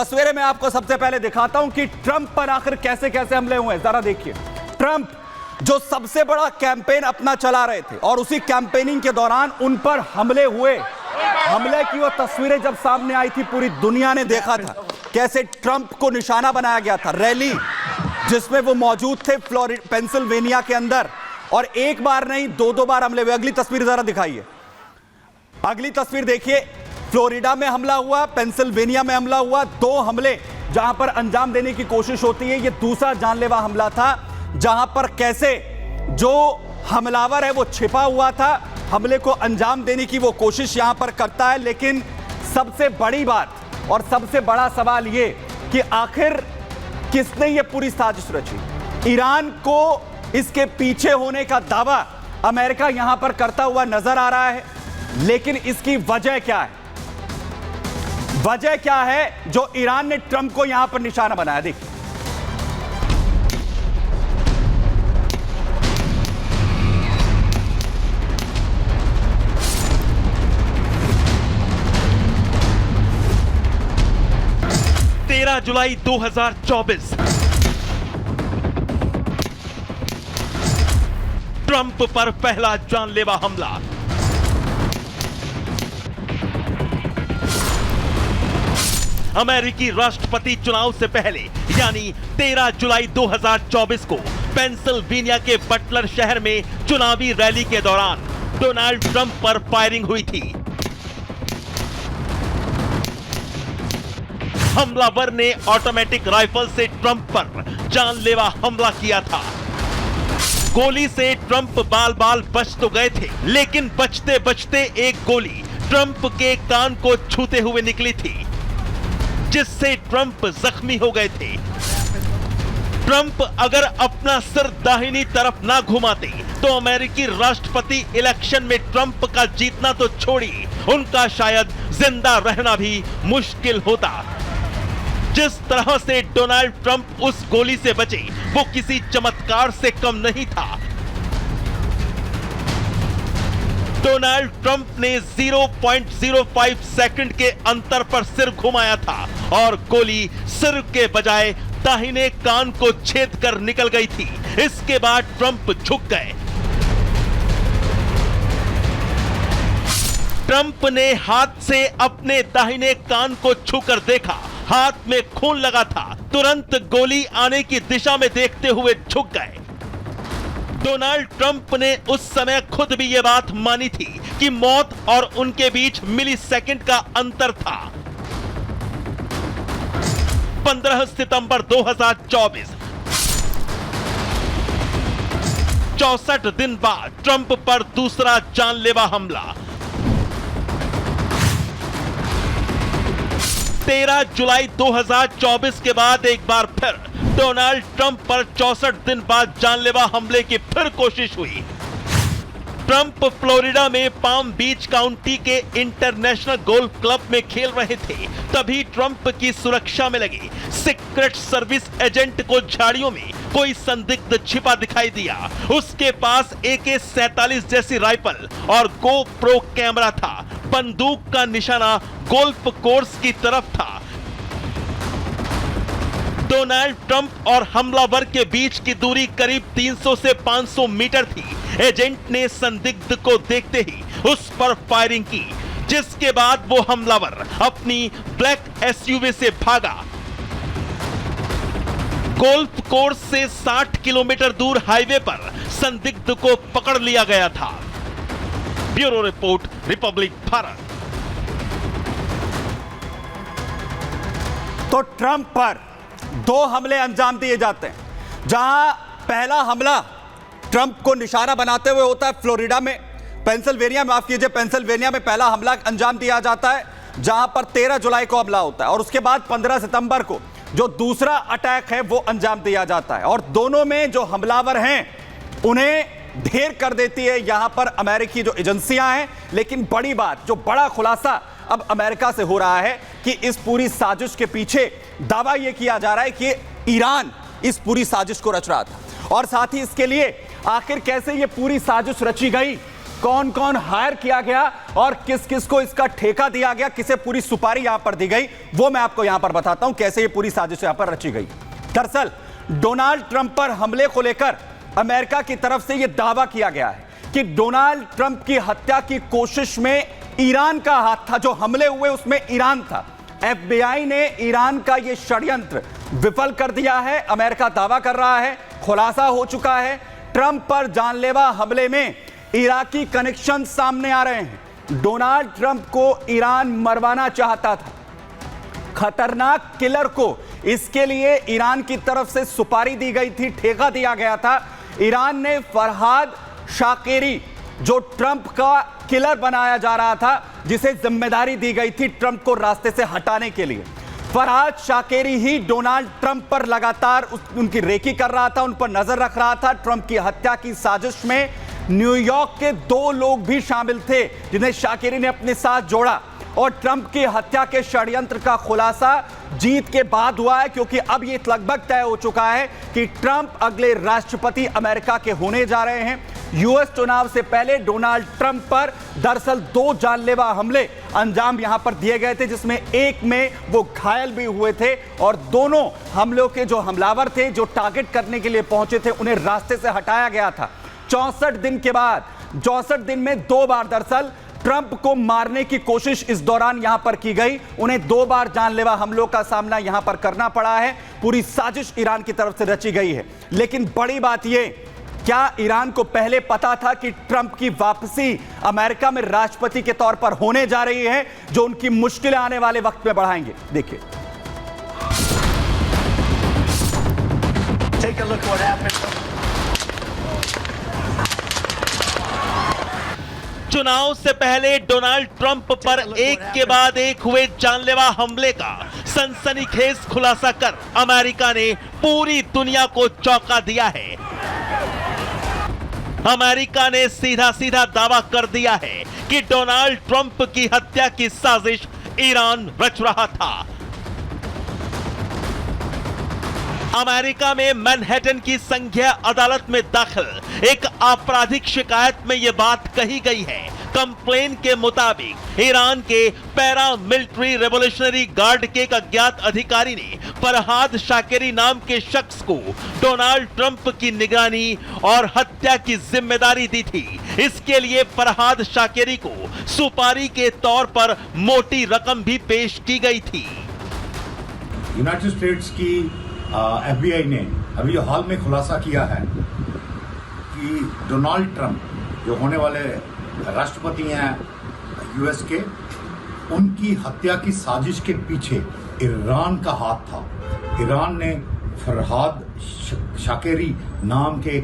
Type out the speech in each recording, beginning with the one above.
तस्वीरें मैं आपको सबसे पहले दिखाता हूं कि ट्रंप पर आखिर कैसे कैसे हमले हुए हैं। जरा देखिए, ट्रंप जो सबसे बड़ा कैंपेन अपना चला रहे थे और उसी कैंपेनिंग के दौरान उन पर हमले हुए। हमले की वो तस्वीरें जब सामने आई थी, पूरी दुनिया ने देखा था कैसे ट्रंप को निशाना बनाया गया था। रैली जिसमें वो मौजूद थे पेंसिल्वेनिया के अंदर, और एक बार नहीं दो बार हमले हुए। अगली तस्वीर जरा दिखाइए, अगली तस्वीर देखिए। फ्लोरिडा में हमला हुआ, पेंसिल्वेनिया में हमला हुआ, 2 हमले जहां पर अंजाम देने की कोशिश होती है। यह दूसरा जानलेवा हमला था जहां पर कैसे जो हमलावर है वो छिपा हुआ था, हमले को अंजाम देने की वो कोशिश यहां पर करता है। लेकिन सबसे बड़ी बात और सबसे बड़ा सवाल ये कि आखिर किसने ये पूरी साजिश रची। ईरान को इसके पीछे होने का दावा अमेरिका यहां पर करता हुआ नजर आ रहा है, लेकिन इसकी वजह क्या है? वजह क्या है जो ईरान ने ट्रंप को यहां पर निशाना बनाया? देखिए, जुलाई 2024 ट्रंप पर पहला जानलेवा हमला। अमेरिकी राष्ट्रपति चुनाव से पहले यानी 13 जुलाई 2024 को पेंसिल्वेनिया के बटलर शहर में चुनावी रैली के दौरान डोनाल्ड ट्रंप पर फायरिंग हुई थी। हमलावर ने ऑटोमेटिक राइफल से ट्रंप पर जानलेवा हमला किया था। गोली से ट्रंप बाल बाल बच तो गए थे, लेकिन बचते बचते एक गोली ट्रंप के कान को छूते हुए निकली थी, जिससे ट्रंप जख्मी हो गए थे। ट्रंप अगर अपना सिर दाहिनी तरफ ना घुमाते तो अमेरिकी राष्ट्रपति इलेक्शन में ट्रंप का जीतना तो छोड़िए, उनका शायद जिंदा रहना भी मुश्किल होता। जिस तरह से डोनाल्ड ट्रंप उस गोली से बचे वो किसी चमत्कार से कम नहीं था। डोनाल्ड ट्रंप ने 0.05 सेकंड के अंतर पर सिर घुमाया था और गोली सिर के बजाय दाहिने कान को छेद कर निकल गई थी। इसके बाद ट्रंप झुक गए। ट्रंप ने हाथ से अपने दाहिने कान को छूकर देखा, हाथ में खून लगा था। तुरंत गोली आने की दिशा में देखते हुए झुक गए। डोनाल्ड ट्रंप ने उस समय खुद भी यह बात मानी थी कि मौत और उनके बीच मिलीसेकंड का अंतर था। 15 सितंबर 2024, 64 दिन बाद ट्रंप पर दूसरा जानलेवा हमला। 13 जुलाई 2024 के बाद एक बार फिर डोनाल्ड ट्रंप पर 64 दिन बाद जानलेवा हमले की फिर कोशिश हुई। ट्रंप फ्लोरिडा में पाम बीच काउंटी के इंटरनेशनल गोल्फ क्लब में खेल रहे थे, तभी ट्रंप की सुरक्षा में लगे सीक्रेट सर्विस एजेंट को झाड़ियों में कोई संदिग्ध छिपा दिखाई दिया। उसके पास AK-47 जैसी राइफल और GoPro कैमरा था। बंदूक का निशाना गोल्फ कोर्स की तरफ था। डोनाल्ड ट्रंप और हमलावर के बीच की दूरी करीब 300 से 500 मीटर थी। एजेंट ने संदिग्ध को देखते ही उस पर फायरिंग की, जिसके बाद वो हमलावर अपनी ब्लैक SUV से भागा। गोल्फ कोर्स से 60 किलोमीटर दूर हाईवे पर संदिग्ध को पकड़ लिया गया था। Bureau report, Republic Bharat. तो ट्रंप पर 2 हमले अंजाम दिए जाते हैं, जहां पहला हमला ट्रंप को निशाना बनाते हुए होता है फ्लोरिडा में, पेंसिल्वेनिया, माफ कीजिए, पेंसिल्वेनिया में पहला हमला अंजाम दिया जाता है, जहां पर 13 जुलाई को हमला होता है, और उसके बाद 15 सितंबर को जो दूसरा अटैक है वो अंजाम दिया जाता है। और दोनों में जो हमलावर हैं उन्हें ढेर कर देती है यहां पर अमेरिकी जो एजेंसियां हैं। लेकिन बड़ी बात, जो बड़ा खुलासा अब अमेरिका से हो रहा है कि इस पूरी साजिश के पीछे दावा यह किया जा रहा है कि ईरान इस पूरी साजिश को रच रहा था, और साथ ही इसके लिए आखिर कैसे यह पूरी साजिश रची गई कौन कौन हायर किया गया और किस किस को इसका ठेका दिया गया, किसे पूरी सुपारी यहां पर दी गई, वो मैं आपको यहां पर बताता हूं कैसे ये पूरी साजिश यहां पर रची गई। दरअसल डोनाल्ड ट्रंप पर हमले को लेकर अमेरिका की तरफ से यह दावा किया गया है कि डोनाल्ड ट्रंप की हत्या की कोशिश में ईरान का हाथ था, जो हमले हुए उसमें ईरान था। FBI ने ईरान का यह षड्यंत्र विफल कर दिया है, अमेरिका दावा कर रहा है, खुलासा हो चुका है। ट्रंप पर जानलेवा हमले में इराकी कनेक्शन सामने आ रहे हैं। डोनाल्ड ट्रंप को ईरान मरवाना चाहता था, खतरनाक किलर को, इसके लिए ईरान की तरफ से सुपारी दी गई थी, ठेका दिया गया था। ईरान ने फरहाद शाकिरी, जो ट्रंप का किलर बनाया जा रहा था, जिसे जिम्मेदारी दी गई थी ट्रंप को रास्ते से हटाने के लिए, फरहाद शाकिरी ही डोनाल्ड ट्रंप पर लगातार उनकी रेकी कर रहा था, उन पर नजर रख रहा था। ट्रंप की हत्या की साजिश में न्यूयॉर्क के 2 लोग भी शामिल थे, जिन्हें शाकिरी ने अपने साथ जोड़ा। और ट्रंप की हत्या के षड्यंत्र का खुलासा जीत के बाद हुआ है, क्योंकि अब यह लगभग तय हो चुका है कि ट्रंप अगले राष्ट्रपति अमेरिका के होने जा रहे हैं। यूएस चुनाव से पहले डोनाल्ड ट्रंप पर दरअसल 2 जानलेवा हमले अंजाम यहां पर दिए गए थे, जिसमें एक में वो घायल भी हुए थे और दोनों हमलों के जो हमलावर थे, जो टारगेट करने के लिए पहुंचे थे, उन्हें रास्ते से हटाया गया था। 64 दिन के बाद, 64 दिन में 2 बार दरअसल ट्रंप को मारने की कोशिश इस दौरान यहां पर की गई। उन्हें 2 बार जानलेवा हमलों का सामना यहां पर करना पड़ा है। पूरी साजिश ईरान की तरफ से रची गई है। लेकिन बड़ी बात यह, क्या ईरान को पहले पता था कि ट्रंप की वापसी अमेरिका में राष्ट्रपति के तौर पर होने जा रही है, जो उनकी मुश्किलें आने वाले वक्त में बढ़ाएंगे? देखिए, Take a look what happened. चुनाव से पहले डोनाल्ड ट्रंप पर एक के बाद एक हुए जानलेवा हमले का सनसनीखेज खुलासा कर अमेरिका ने पूरी दुनिया को चौंका दिया है। अमेरिका ने सीधा सीधा दावा कर दिया है कि डोनाल्ड ट्रंप की हत्या की साजिश ईरान रच रहा था। अमेरिका में मैनहट्टन की संघीय अदालत में दाखिल एक आपराधिक शिकायत में यह बात कही गई है। कंप्लेन के मुताबिक ईरान के पैरा मिलिट्री रेवोल्यूशनरी गार्ड के एक अज्ञात अधिकारी ने फरहाद शाकिरी नाम के शख्स को डोनाल्ड ट्रंप की निगरानी और हत्या की जिम्मेदारी दी थी। इसके लिए फरहाद शाकिरी को सुपारी के तौर पर मोटी रकम भी पेश की गई थी। यूनाइटेड स्टेट्स की FBI ने अभी हाल में खुलासा किया है कि डोनाल्ड ट्रंप, जो होने वाले राष्ट्रपति हैं यूएस के, उनकी हत्या की साजिश के पीछे ईरान का हाथ था। ईरान ने फरहाद शाकिरी नाम के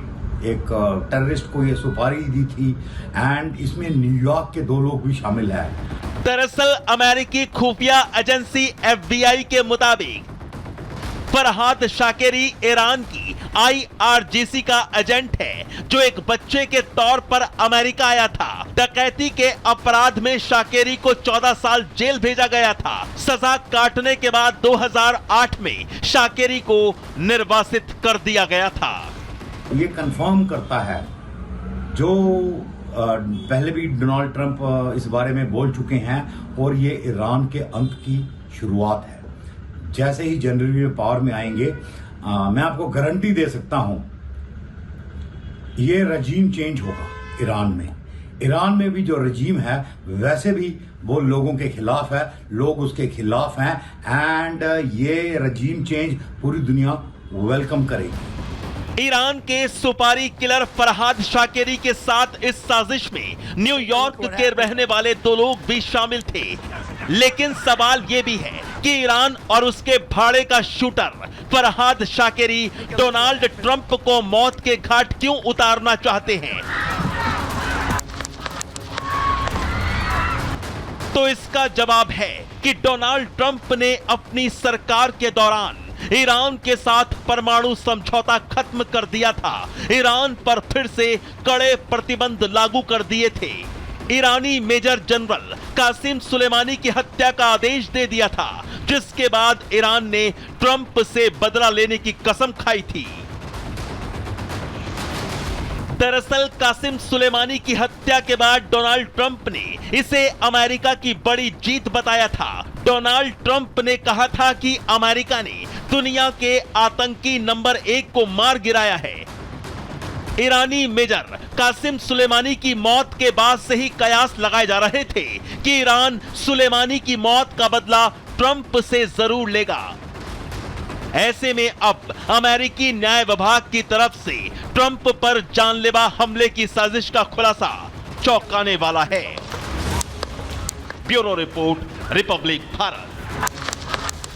एक टेररिस्ट को ये सुपारी दी थी एंड इसमें न्यूयॉर्क के 2 लोग भी शामिल हैं। दरअसल अमेरिकी खुफिया एजेंसी FBI के मुताबिक फरहाद शाकिरी ईरान की IRGC का एजेंट है, जो एक बच्चे के तौर पर अमेरिका आया था। डकैती के अपराध में शाकिरी को 14 साल जेल भेजा गया था। सजा काटने के बाद 2008 में शाकिरी को निर्वासित कर दिया गया था। ये कंफर्म करता है, जो पहले भी डोनाल्ड ट्रंप इस बारे में बोल चुके हैं, और ये ईरान के अंत की शुरुआत है। जैसे ही जनवरी में पावर में आएंगे, मैं आपको गारंटी दे सकता हूं, ये रजीम चेंज होगा ईरान में। ईरान में भी जो रजीम है, वैसे भी वो लोगों के खिलाफ है, लोग उसके खिलाफ हैं, एंड ये रजीम चेंज पूरी दुनिया वेलकम करेगी। ईरान के सुपारी किलर फरहाद शाकिरी के साथ इस साजिश में न्यूयॉर्क के रहने वाले 2 लोग भी शामिल थे। लेकिन सवाल यह भी है कि ईरान और उसके भाड़े का शूटर फरहाद शाकिरी डोनाल्ड ट्रंप को मौत के घाट क्यों उतारना चाहते हैं? तो इसका जवाब है कि डोनाल्ड ट्रंप ने अपनी सरकार के दौरान ईरान के साथ परमाणु समझौता खत्म कर दिया था। ईरान पर फिर से कड़े प्रतिबंध लागू कर दिए थे। ईरानी मेजर जनरल कासिम सुलेमानी की हत्या का आदेश दे दिया था, जिसके बाद ईरान ने ट्रंप से बदला लेने की कसम खाई थी। दरअसल कासिम सुलेमानी की हत्या के बाद डोनाल्ड ट्रंप ने इसे अमेरिका की बड़ी जीत बताया था। डोनाल्ड ट्रंप ने कहा था कि अमेरिका ने दुनिया के आतंकी नंबर 1 को मार गिराया है। ईरानी मेजर कासिम सुलेमानी की मौत के बाद से ही कयास लगाए जा रहे थे कि ईरान सुलेमानी की मौत का बदला ट्रंप से जरूर लेगा। ऐसे में अब अमेरिकी न्याय विभाग की तरफ से ट्रंप पर जानलेवा हमले की साजिश का खुलासा चौंकाने वाला है। Bureau report, Republic Bharat.